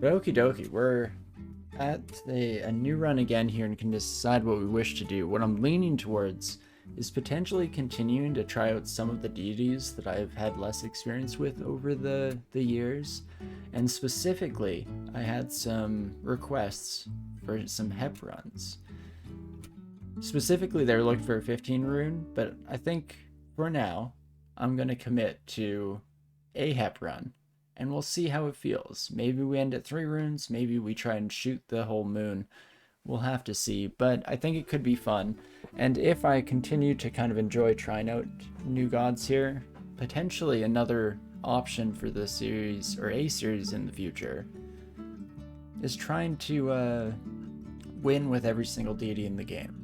But okie dokie, we're at a new run again here and can decide what we wish to do. What I'm leaning towards is potentially continuing to try out some of the deities that I've had less experience with over the years. And specifically, I had some requests for some Hep runs. Specifically, they're looking for a 15 rune, but I think for now, I'm going to commit to a Hep run. And we'll see how it feels. Maybe we end at 3 runes, maybe we try and shoot the whole moon. We'll have to see, but I think it could be fun. And if I continue to kind of enjoy trying out new gods here, potentially another option for the series, or a series in the future, is trying to win with every single deity in the game.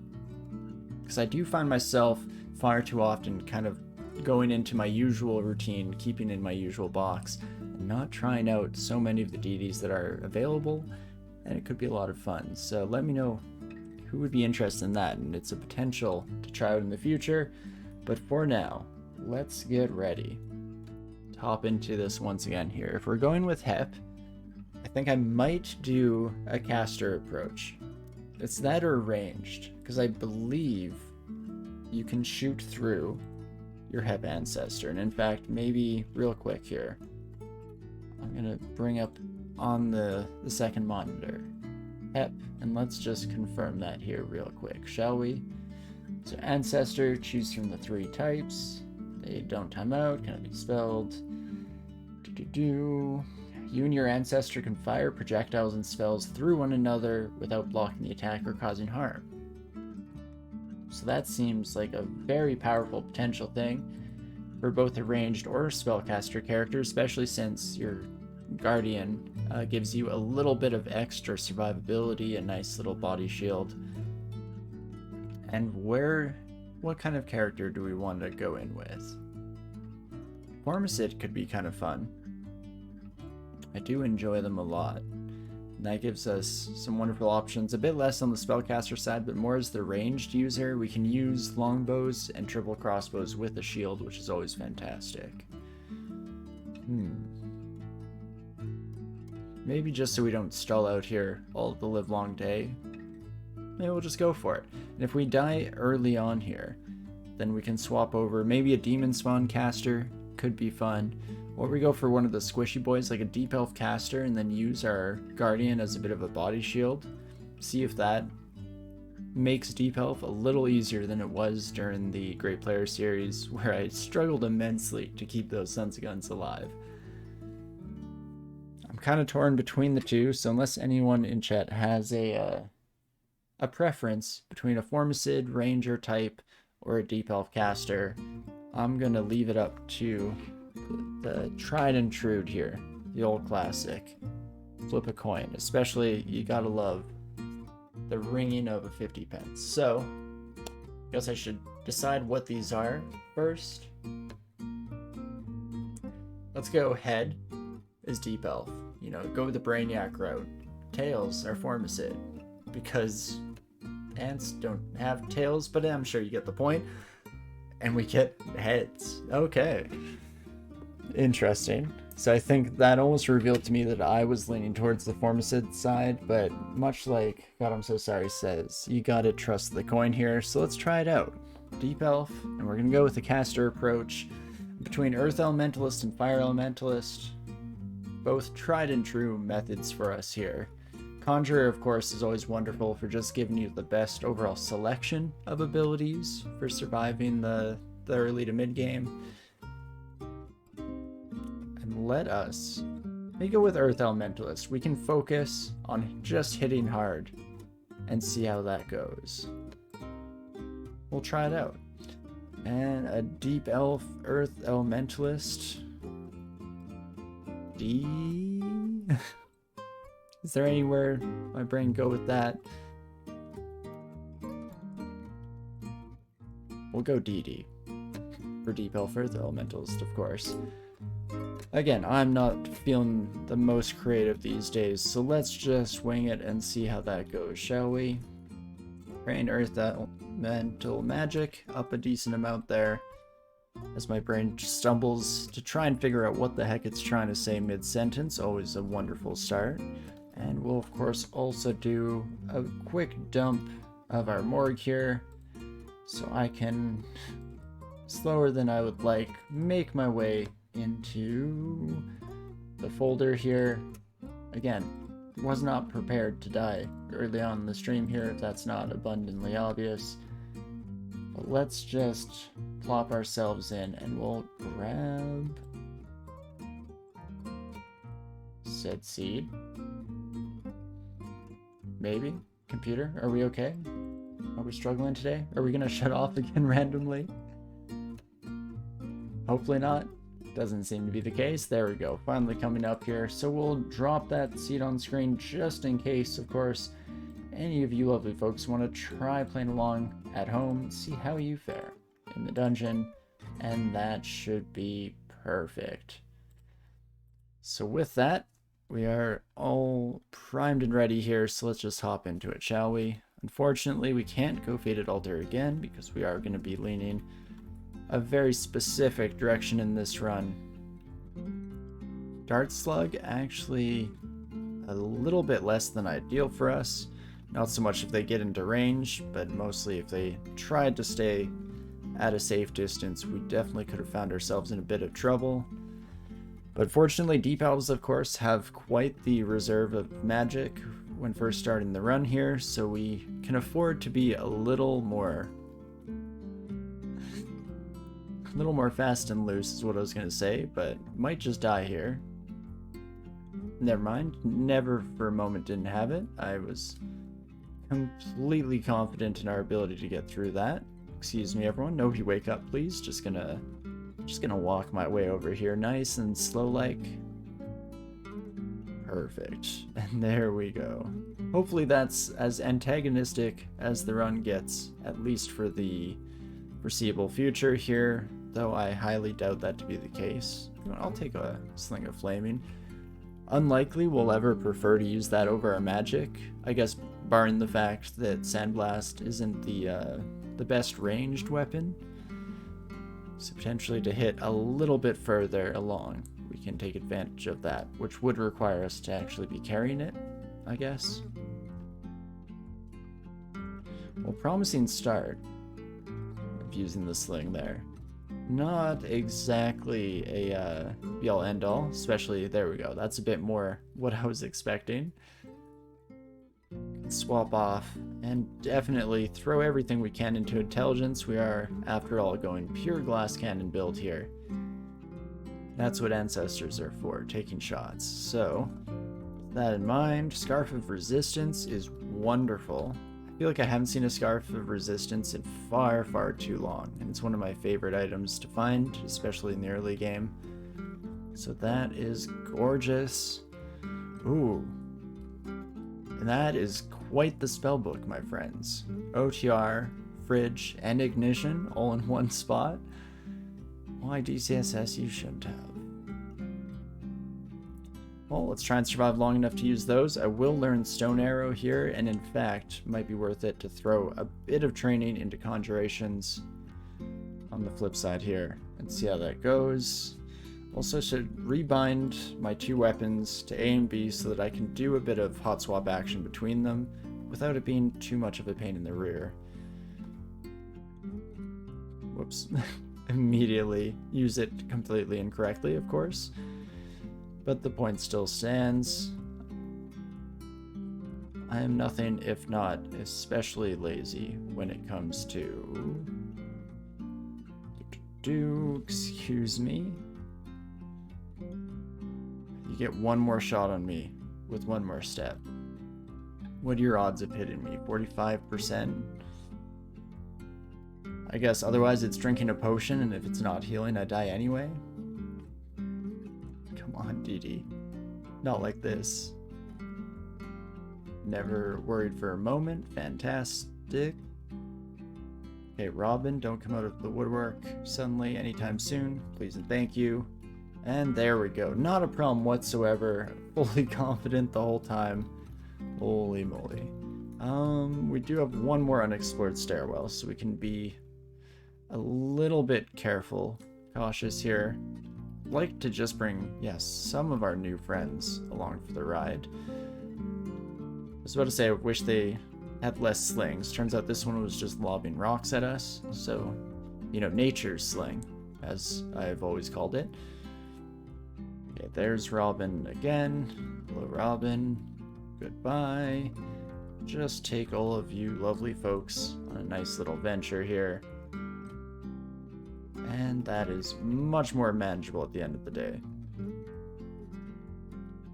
Because I do find myself far too often kind of going into my usual routine, keeping in my usual box, and not trying out so many of the deities that are available, and it could be a lot of fun. So let me know who would be interested in that, and it's a potential to try out in the future. But for now, let's get ready to hop into this once again here. If we're going with Hep, I think I might do a caster approach. It's that or ranged, because I believe you can shoot through your Hep ancestor. And in fact, maybe real quick here, I'm gonna bring up on the second monitor Hep, and let's just confirm that here real quick, shall we? So ancestor, choose from the 3 types. They don't time out, cannot be spelled. You and your ancestor can fire projectiles and spells through one another without blocking the attack or causing harm. So that seems like a very powerful potential thing for both a ranged or spellcaster character, especially since your Guardian gives you a little bit of extra survivability, a nice little body shield. And what kind of character do we want to go in with? Formicid could be kind of fun. I do enjoy them a lot. And that gives us some wonderful options, a bit less on the spellcaster side, but more as the ranged user. We can use longbows and triple crossbows with a shield, which is always fantastic. Maybe just so we don't stall out here all the live long day, maybe we'll just go for it. And if we die early on here, then we can swap over. Maybe a demon spawn caster could be fun. Or we go for one of the squishy boys, like a deep elf caster, and then use our guardian as a bit of a body shield. See if that makes deep elf a little easier than it was during the Great Player series, where I struggled immensely to keep those Sons of Guns alive. I'm kind of torn between the two, so unless anyone in chat has a preference between a Formicid, Ranger type, or a Deep Elf caster, I'm gonna leave it up to the tried and true here, the old classic. Flip a coin, especially you gotta love the ringing of a 50 pence. So, I guess I should decide what these are first. Let's go head is Deep Elf. You know, go the Brainiac route. Tails are Formicid, because ants don't have tails, but I'm sure you get the point. And we get heads. Okay. Interesting. So I think that almost revealed to me that I was leaning towards the Formicid side, but much like God I'm So Sorry says, you gotta trust the coin here, so let's try it out. Deep Elf, and we're gonna go with the caster approach between Earth Elementalist and Fire Elementalist. Both tried and true methods for us here. Conjurer, of course, is always wonderful for just giving you the best overall selection of abilities for surviving the early to mid game. And let us go with Earth Elementalist. We can focus on just hitting hard and see how that goes. We'll try it out. And a Deep Elf Earth Elementalist. D. Is there anywhere my brain go with that? We'll go DD for Deep Elf Earth Elementalist, of course. Again, I'm not feeling the most creative these days, so let's just wing it and see how that goes, shall we? Train Earth Elemental Magic, up a decent amount there. as my brain stumbles to try and figure out what the heck it's trying to say mid-sentence. Always a wonderful start. And we'll of course also do a quick dump of our morgue here, so I can, slower than I would like, make my way into the folder here. Again, was not prepared to die early on in the stream here, if that's not abundantly obvious. But let's just plop ourselves in and we'll grab said seed. Maybe? Computer, are we okay? Are we struggling today? Are we gonna shut off again randomly? Hopefully not. Doesn't seem to be the case. There we go. Finally coming up here. So we'll drop that seed on screen just in case, of course, any of you lovely folks want to try playing along at home, see how you fare in the dungeon, and that should be perfect. So with that, we are all primed and ready here, so let's just hop into it, shall we? Unfortunately, we can't go Fated Altar again because we are going to be leaning a very specific direction in this run. Dart Slug, actually a little bit less than ideal for us. Not so much if they get into range, but mostly if they tried to stay at a safe distance, we definitely could have found ourselves in a bit of trouble. But fortunately, Deep Elves, of course, have quite the reserve of magic when first starting the run here, so we can afford to be a little more fast and loose is what I was going to say, but might just die here. Never mind. Never for a moment didn't have it. I was completely confident in our ability to get through that. Excuse me, everyone. Nobody wake up, please. Just gonna walk my way over here nice and slow like. Perfect. And there we go. Hopefully that's as antagonistic as the run gets, at least for the foreseeable future here, though I highly doubt that to be the case. I'll take a Sling of Flaming. Unlikely we'll ever prefer to use that over our magic, I guess, barring the fact that Sandblast isn't the best ranged weapon. So potentially to hit a little bit further along, we can take advantage of that, which would require us to actually be carrying it, I guess. Well, promising start of using the sling there. Not exactly a be-all end-all, especially, there we go, that's a bit more what I was expecting. Swap off and definitely throw everything we can into intelligence. We are, after all, going pure glass cannon build here. That's what ancestors are for, taking shots. So, with that in mind, Scarf of Resistance is wonderful. I feel like I haven't seen a Scarf of Resistance in far, far too long, and it's one of my favorite items to find, especially in the early game. So that is gorgeous. Ooh. And that is quite the spellbook, my friends. OTR, Fridge, and Ignition all in one spot. Why DCSS you shouldn't have. Well, let's try and survive long enough to use those. I will learn Stone Arrow here, and in fact, might be worth it to throw a bit of training into Conjurations on the flip side here and see how that goes. Also should rebind my two weapons to A and B so that I can do a bit of hot swap action between them without it being too much of a pain in the rear. Whoops. Immediately use it completely incorrectly, of course. But the point still stands. I am nothing if not especially lazy when it comes to... Excuse me. You get one more shot on me with one more step. What are your odds of hitting me? 45%? I guess otherwise it's drinking a potion, and if it's not healing, I die anyway. Come on, DD. Not like this. Never worried for a moment. Fantastic. Okay, Robin, don't come out of the woodwork suddenly anytime soon. Please and thank you. And there we go. Not a problem whatsoever. Fully confident the whole time. Holy moly. We do have one more unexplored stairwell, so we can be a little bit careful, cautious here. Like to just bring, yes, some of our new friends along for the ride. I was about to say I wish they had less slings. Turns out this one was just lobbing rocks at us. So, you know, nature's sling, as I've always called it. Okay, there's Robin again. Hello, Robin. Goodbye. Just take all of you lovely folks on a nice little venture here. And that is much more manageable at the end of the day.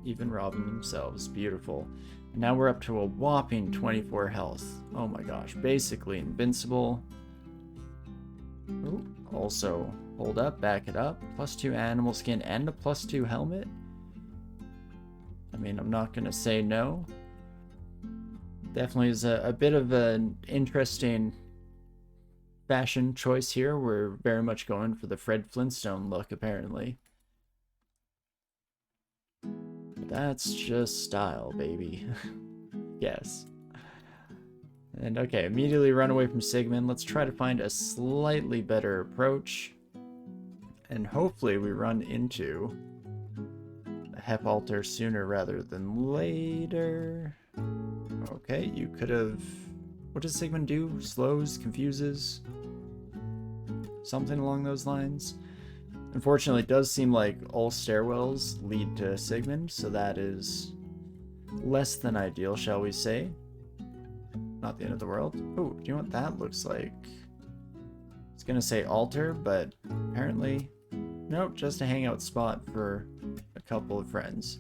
Even Robin themselves, beautiful. And now we're up to a whopping 24 health. Oh my gosh, basically invincible. Ooh, also, hold up, back it up. +2 animal skin and a +2 helmet. I mean, I'm not gonna say no. Definitely is a bit of an interesting fashion choice here. We're very much going for the Fred Flintstone look, apparently. That's just style, baby. Yes. And okay, immediately run away from Sigmund. Let's try to find a slightly better approach. And hopefully we run into a Hep altar sooner rather than later. Okay, you could have... What does Sigmund do? Slows? Confuses? Something along those lines? Unfortunately, it does seem like all stairwells lead to Sigmund, so that is less than ideal, shall we say. Not the end of the world. Oh, do you know what that looks like? I was gonna say altar, but apparently... Nope, just a hangout spot for a couple of friends.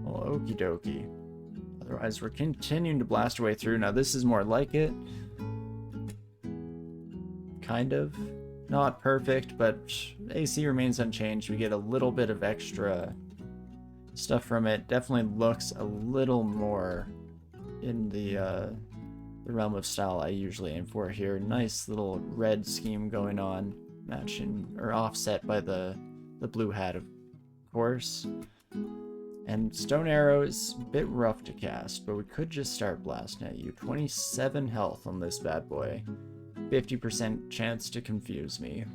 Well, okie dokie. Otherwise, we're continuing to blast our way through. Now, this is more like it. Kind of. Not perfect, but AC remains unchanged. We get a little bit of extra stuff from it. Definitely looks a little more in the realm of style I usually aim for here. Nice little red scheme going on, matching or offset by the blue hat, of course. And Stone Arrow is a bit rough to cast, but we could just start blasting at you. 27 health on this bad boy. 50% chance to confuse me.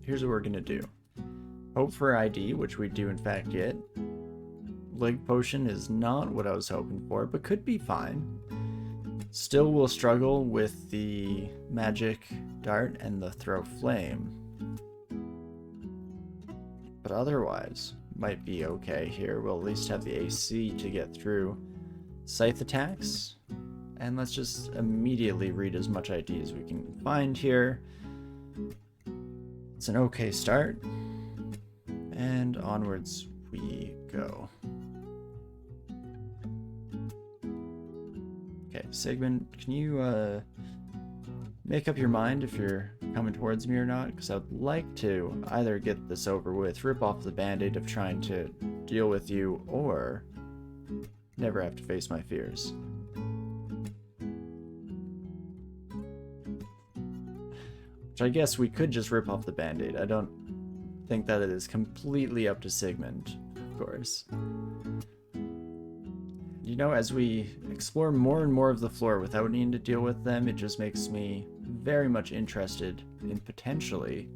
Here's what we're gonna do. Hope for ID, which we do in fact get. Leg Potion is not what I was hoping for, but could be fine. Still will struggle with the Magic Dart and the Throw Flame. But otherwise, might be okay here. We'll at least have the AC to get through Scythe attacks. And let's just immediately read as much ID as we can find here. It's an okay start. And onwards we go. Okay, Sigmund, can you make up your mind if you're coming towards me or not? Because I'd like to either get this over with, rip off the band-aid of trying to deal with you, or never have to face my fears. Which I guess we could just rip off the band-aid. I don't think that it is completely up to Sigmund, of course. You know, as we explore more and more of the floor without needing to deal with them, it just makes me very much interested in potentially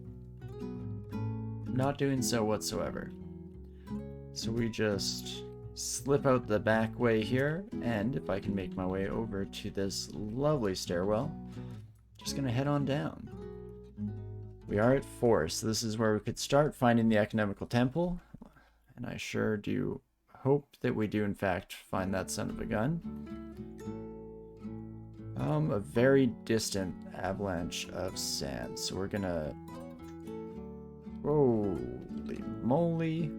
not doing so whatsoever. So we just slip out the back way here, and if I can make my way over to this lovely stairwell, just gonna head on down. We are at 4, so this is where we could start finding the Economical Temple, and I sure do hope that we do in fact find that son of a gun. A very distant avalanche of sand, so we're gonna... Holy moly.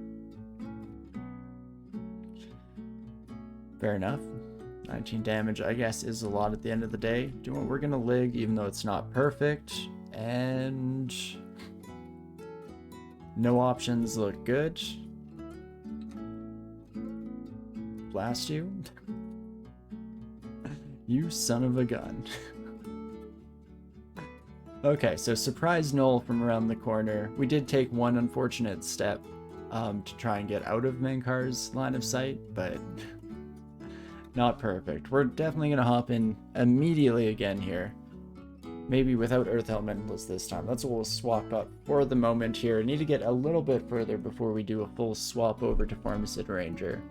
Fair enough. 19 damage, I guess, is a lot at the end of the day. We're gonna lig, even though it's not perfect, and... no options look good. Blast you. You son of a gun. Okay, so surprise null from around the corner. We did take one unfortunate step to try and get out of Mankar's line of sight, but Not perfect. We're definitely going to hop in immediately again here. Maybe without Earth Elementals this time. That's what we'll swap up for the moment here. Need to get a little bit further before we do a full swap over to Pharmacid Ranger.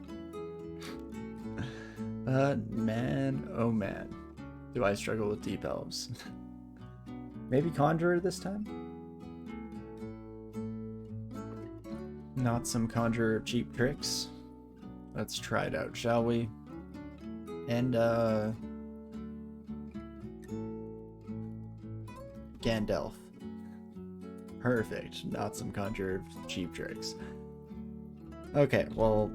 But man, oh man, do I struggle with Deep Elves. Maybe Conjurer this time? Not some Conjurer cheap tricks. Let's try it out, shall we? And, Gandalf. Perfect. Not some Conjurer cheap tricks. Okay, well,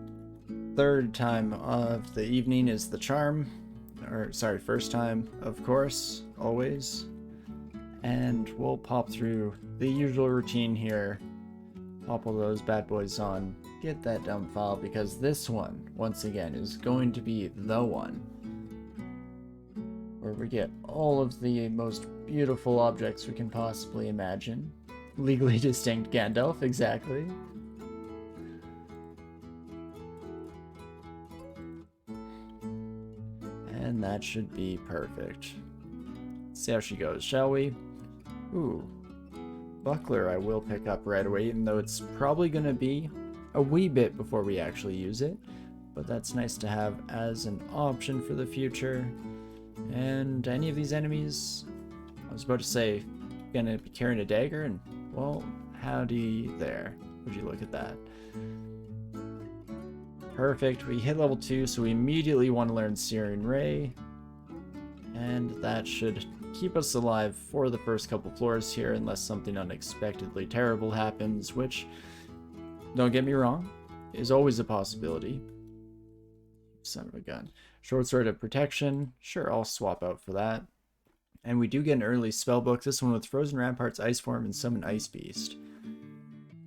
third time of the evening is the charm. Or, sorry, first time, of course, always. And we'll pop through the usual routine here. Pop all those bad boys on. Get that dump file, because this one, once again, is going to be the one where we get all of the most beautiful objects we can possibly imagine. Legally distinct Gandalf, exactly. And that should be perfect. Let's see how she goes, shall we? Ooh. Buckler I will pick up right away, even though it's probably going to be a wee bit before we actually use it. But that's nice to have as an option for the future. And any of these enemies, I was about to say, gonna be carrying a dagger, and well, howdy there. Would you look at that? Perfect, we hit level 2, so we immediately want to learn Searing Ray. And that should keep us alive for the first couple floors here, unless something unexpectedly terrible happens, which, don't get me wrong, is always a possibility. Son of a gun. Short Sword of Protection. Sure, I'll swap out for that. And we do get an early spellbook. This one with Frozen Ramparts, Ice Form, and Summon Ice Beast.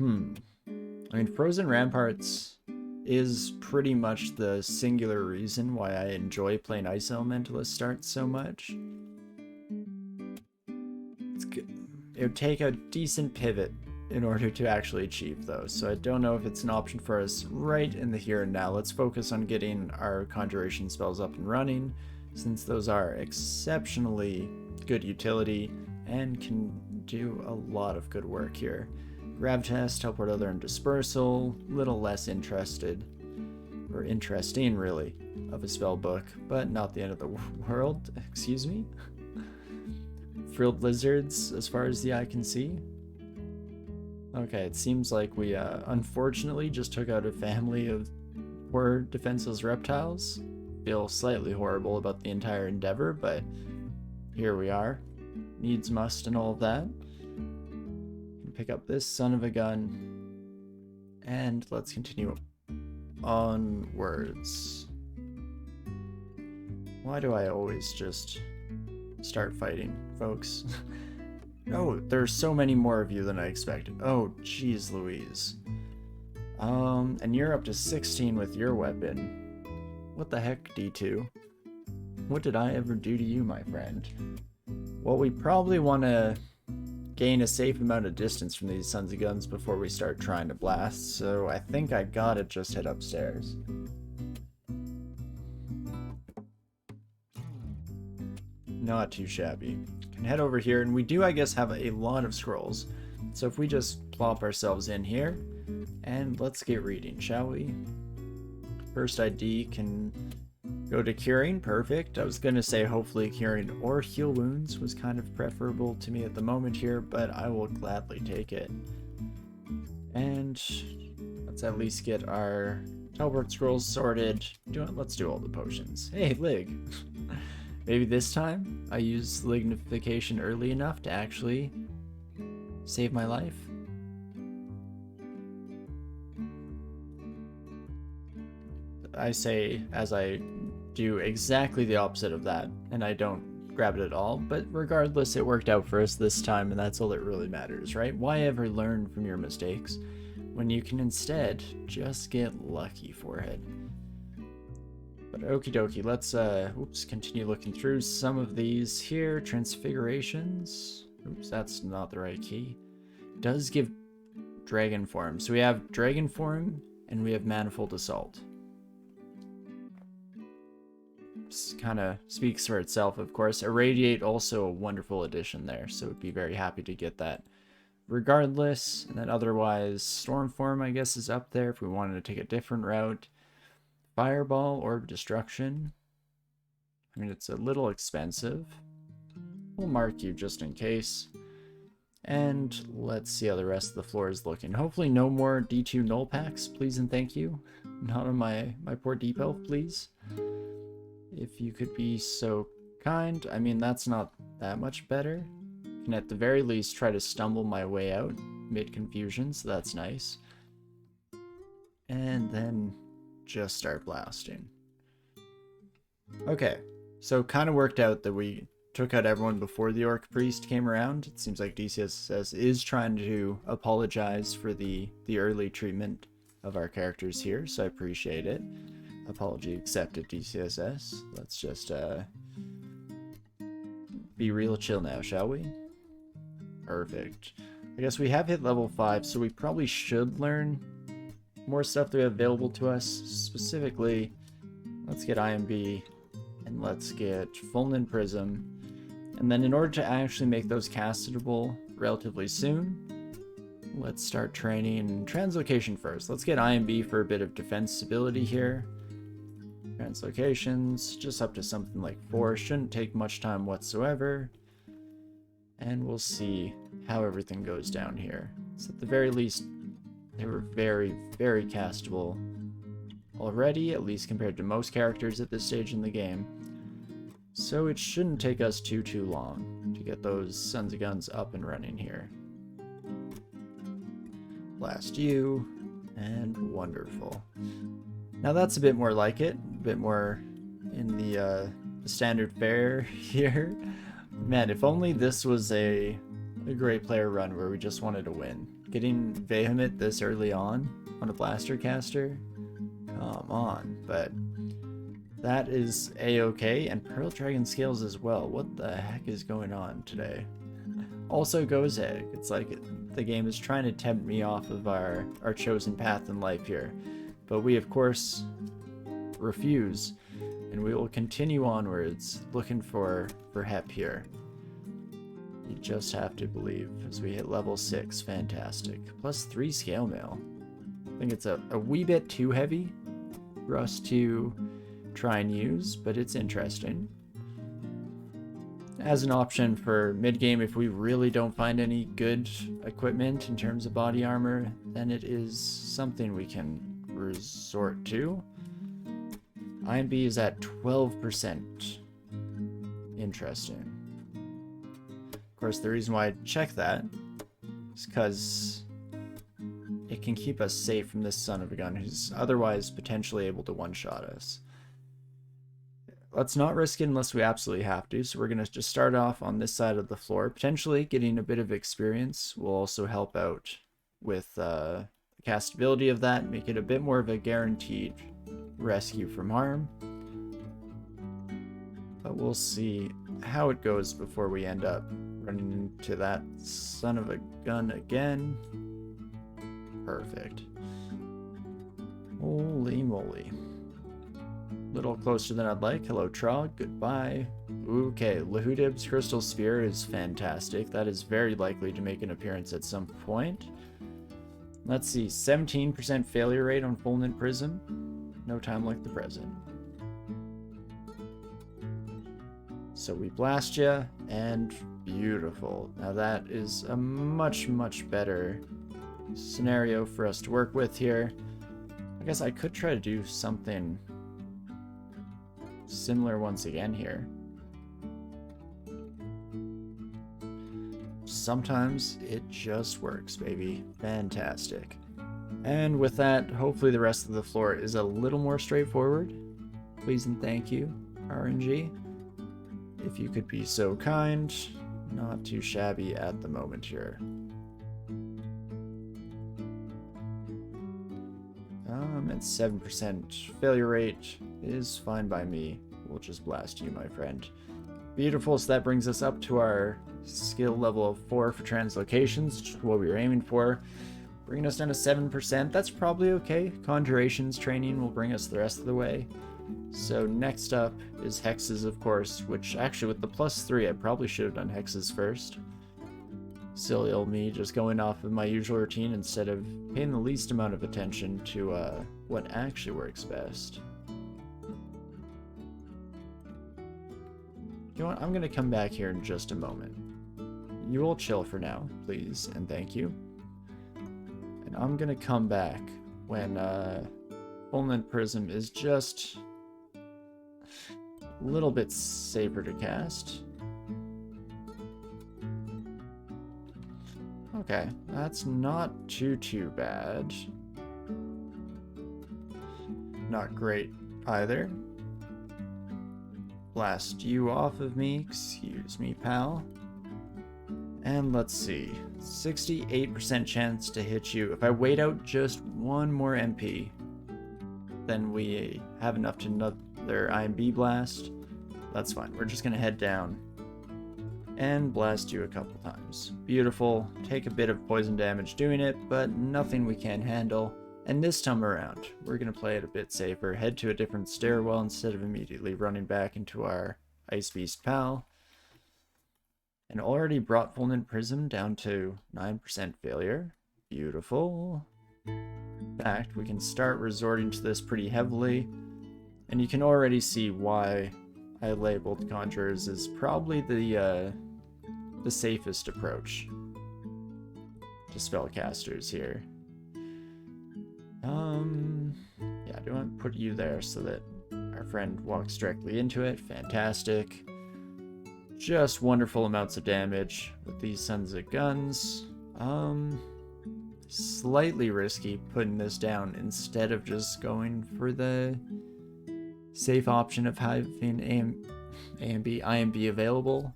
I mean, Frozen Ramparts is pretty much the singular reason why I enjoy playing Ice Elementalist starts so much. It's good. It would take a decent pivot in order to actually achieve those, so I don't know if it's an option for us right in the here and now. Let's focus on getting our conjuration spells up and running, since those are exceptionally good utility and can do a lot of good work here. Gravitas, Teleport Other, and Dispersal, little less interested, or interesting really, of a spell book, but not the end of the world, excuse me. Frilled Lizards, as far as the eye can see. Okay, it seems like we unfortunately just took out a family of poor defenseless reptiles. Feel slightly horrible about the entire endeavor, but here we are. Needs must and all of that. Pick up this son of a gun. And let's continue onwards. Why do I always just start fighting, folks? Oh, there's so many more of you than I expected. Oh, jeez Louise. And you're up to 16 with your weapon. What the heck, D2? What did I ever do to you, my friend? Well, we probably want to gain a safe amount of distance from these sons of guns before we start trying to blast, so I think I gotta just head upstairs. Not too shabby. Can head over here, and we do, I guess, have a lot of scrolls. So if we just plop ourselves in here, and let's get reading, shall we? First ID can go to curing, perfect. I was gonna say hopefully curing or heal wounds was kind of preferable to me at the moment here, but I will gladly take it. And let's at least get our teleport scrolls sorted. Let's do all the potions. Hey, Lig! Maybe this time I use lignification early enough to actually save my life. I say as I do exactly the opposite of that, and I don't grab it at all, but regardless, it worked out for us this time, and that's all that really matters, right? Why ever learn from your mistakes when you can instead just get lucky for it? But okie dokie, let's continue looking through some of these here. Transfigurations. Oops, that's not the right key. Does give dragon form. So we have dragon form and we have manifold assault. kind of speaks for itself, of course. Irradiate, also a wonderful addition there, so would be very happy to get that regardless. And then otherwise, Stormform, I guess, is up there if we wanted to take a different route. Fireball, Orb Destruction. I mean, it's a little expensive. We'll mark you just in case. And let's see how the rest of the floor is looking. Hopefully no more D2 null packs, please and thank you. Not on my poor deep elf, please. If you could be so kind. I mean, that's not that much better. Can at the very least try to stumble my way out mid-confusion, so that's nice. And then just start blasting. Okay, so kind of worked out that we took out everyone before the Orc Priest came around. It seems like DCSS is trying to apologize for the early treatment of our characters here, so I appreciate it. Apology accepted, DCSS. Let's just be real chill now, shall we? Perfect. I guess we have hit level 5, so we probably should learn more stuff that we have available to us. Specifically, let's get IMB and let's get Fulminant Prism. And then in order to actually make those castable relatively soon, let's start training Translocation first. Let's get IMB for a bit of defensibility here. Translocations, just up to something like 4. Shouldn't take much time whatsoever. And we'll see how everything goes down here. So at the very least, they were very, very castable already, at least compared to most characters at this stage in the game. So it shouldn't take us too long to get those Sons of Guns up and running here. Blast you, and wonderful. Now that's a bit more like it, a bit more in the standard fare here. Man, if only this was a great player run where we just wanted to win. Getting Vehement this early on a blaster caster? Come on, but that is a-okay, and Pearl Dragon Scales as well. What the heck is going on today? Also goes egg. It's like the game is trying to tempt me off of our chosen path in life here. But we, of course, refuse, and we will continue onwards, looking for Hep here. You just have to believe, as we hit level 6. Fantastic. Plus 3 scale mail. I think it's a wee bit too heavy for us to try and use, but it's interesting. As an option for mid-game, if we really don't find any good equipment in terms of body armor, then it is something we can resort to. IMB is at 12%. Interesting. Of course, the reason why I check that is because it can keep us safe from this son of a gun who's otherwise potentially able to one-shot us. Let's not risk it unless we absolutely have to, so we're going to just start off on this side of the floor. Potentially getting a bit of experience will also help out with the castability of that, make it a bit more of a guaranteed rescue from harm. But we'll see how it goes before we end up running into that son of a gun again. Perfect. Holy moly. Little closer than I'd like. Hello, Trog. Goodbye. Okay, Lahudib's Crystal Sphere is fantastic. That is very likely to make an appearance at some point. Let's see. 17% failure rate on Fulminant Prism. No time like the present. So we blast you, and beautiful. Now that is a much, much better scenario for us to work with here. I guess I could try to do something similar once again here. Sometimes it just works, baby. Fantastic. And with that, hopefully the rest of the floor is a little more straightforward. Please and thank you, RNG. If you could be so kind. Not too shabby at the moment here. At 7% failure rate is fine by me. We'll just blast you, my friend. Beautiful, so that brings us up to our skill level of 4 for translocations, which is what we were aiming for. Bringing us down to 7%, that's probably okay. Conjurations training will bring us the rest of the way. So next up is hexes, of course, which actually with the +3, I probably should have done hexes first. Silly old me, just going off of my usual routine instead of paying the least amount of attention to what actually works best. You know what, I'm gonna come back here in just a moment. You will chill for now, please, and thank you. And I'm gonna come back when Fulminant Prism is just a little bit safer to cast. Okay, that's not too bad. Not great either. Blast you off of me, excuse me, pal. And let's see, 68% chance to hit you. If I wait out just one more MP, then we have enough to another IMB blast. That's fine, we're just gonna head down and blast you a couple times. Beautiful, take a bit of poison damage doing it, but nothing we can't handle. And this time around, we're gonna play it a bit safer, head to a different stairwell instead of immediately running back into our Ice Beast pal. And already brought Fulminant Prism down to 9% failure. Beautiful. In fact, we can start resorting to this pretty heavily, and you can already see why I labeled Conjurers as probably the safest approach to spellcasters here. Yeah, do I want to put you there so that our friend walks directly into it? Fantastic. Just wonderful amounts of damage with these sons of guns. Slightly risky putting this down instead of just going for the safe option of having IMB available.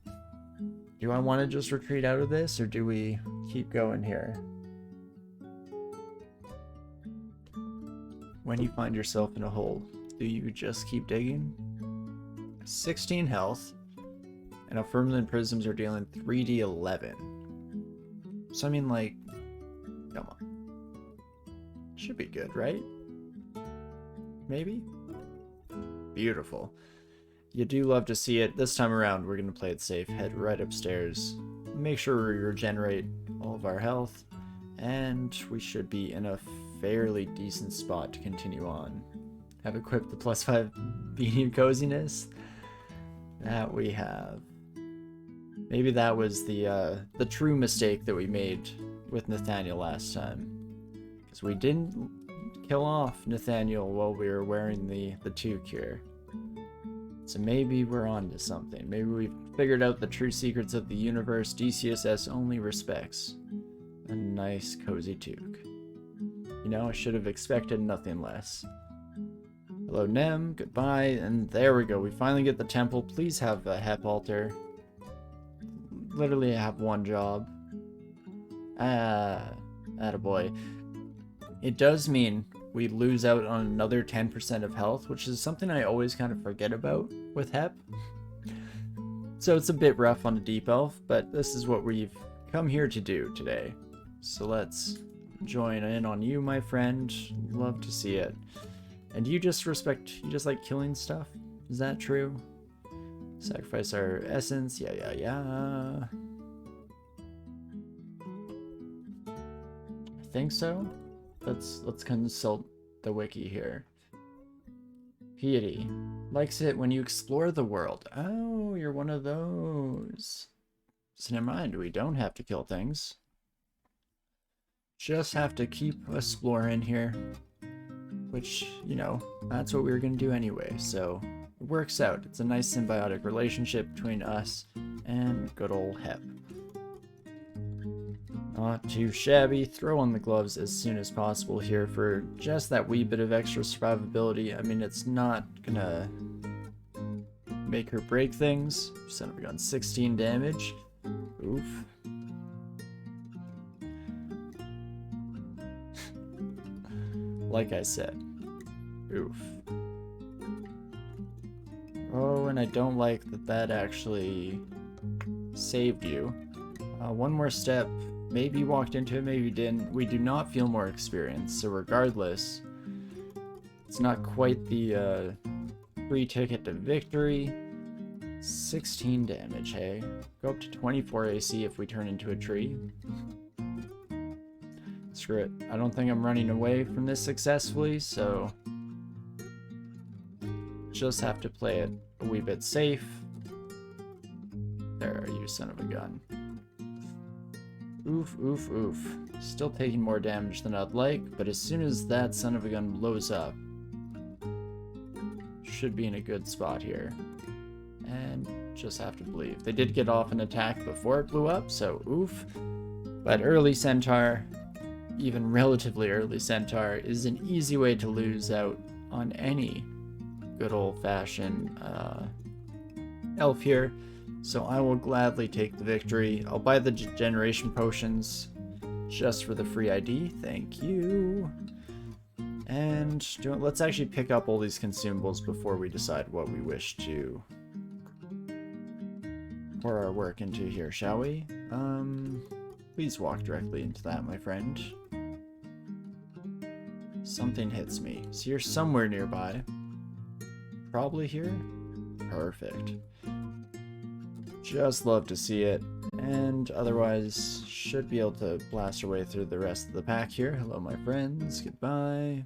Do I want to just retreat out of this, or do we keep going here? When you find yourself in a hole, do you just keep digging? 16 health, and Fulminant Prisms are dealing 3d11. So I mean, like, come on. Should be good, right? Maybe? Beautiful. You do love to see it. This time around, we're going to play it safe. Head right upstairs. Make sure we regenerate all of our health. And we should be in a fairly decent spot to continue on. Have equipped the +5 Beanie of Coziness. That we have. Maybe that was the true mistake that we made with Nathaniel last time. Because we didn't kill off Nathaniel while we were wearing the 2 cure. So maybe we're on to something. Maybe we've figured out the true secrets of the universe DCSS only respects. A nice cozy toque. You know, I should have expected nothing less. Hello Nem, goodbye, and there we go. We finally get the temple. Please have a Hep altar. Literally I have one job. Attaboy. It does mean we lose out on another 10% of health, which is something I always kind of forget about with Hep. So it's a bit rough on a deep elf, but this is what we've come here to do today. So let's join in on you, my friend. Love to see it. And you just like killing stuff? Is that true? Sacrifice our essence, yeah. I think so. Let's consult the wiki here. Piety likes it when you explore the world. Oh, you're one of those. So never mind, we don't have to kill things. Just have to keep exploring here. Which, you know, that's what we were gonna do anyway, so it works out. It's a nice symbiotic relationship between us and good old Hep. Not too shabby. Throw on the gloves as soon as possible here for just that wee bit of extra survivability. I mean, it's not gonna make her break things. Son of a gun, 16 damage. Oof. Like I said. Oof. Oh, and I don't like that actually saved you. One more step. Maybe you walked into it, maybe you didn't. We do not feel more experienced, so regardless, it's not quite the Free ticket to victory. 16 damage, hey? Go up to 24 AC if we turn into a tree. Screw it. I don't think I'm running away from this successfully, so just have to play it a wee bit safe. There, you son of a gun. Oof, oof, oof. Still taking more damage than I'd like, but as soon as that son of a gun blows up, should be in a good spot here. And just have to believe. They did get off an attack before it blew up, so oof. But early Centaur, even relatively early Centaur, is an easy way to lose out on any good old-fashioned elf here. So I will gladly take the victory. I'll buy the generation potions just for the free ID. Thank you. And let's actually pick up all these consumables before we decide what we wish to pour our work into here, shall we? Please walk directly into that, my friend. Something hits me. So you're somewhere nearby. Probably here? Perfect. Just love to see it. And otherwise, should be able to blast our way through the rest of the pack here. Hello, my friends. Goodbye.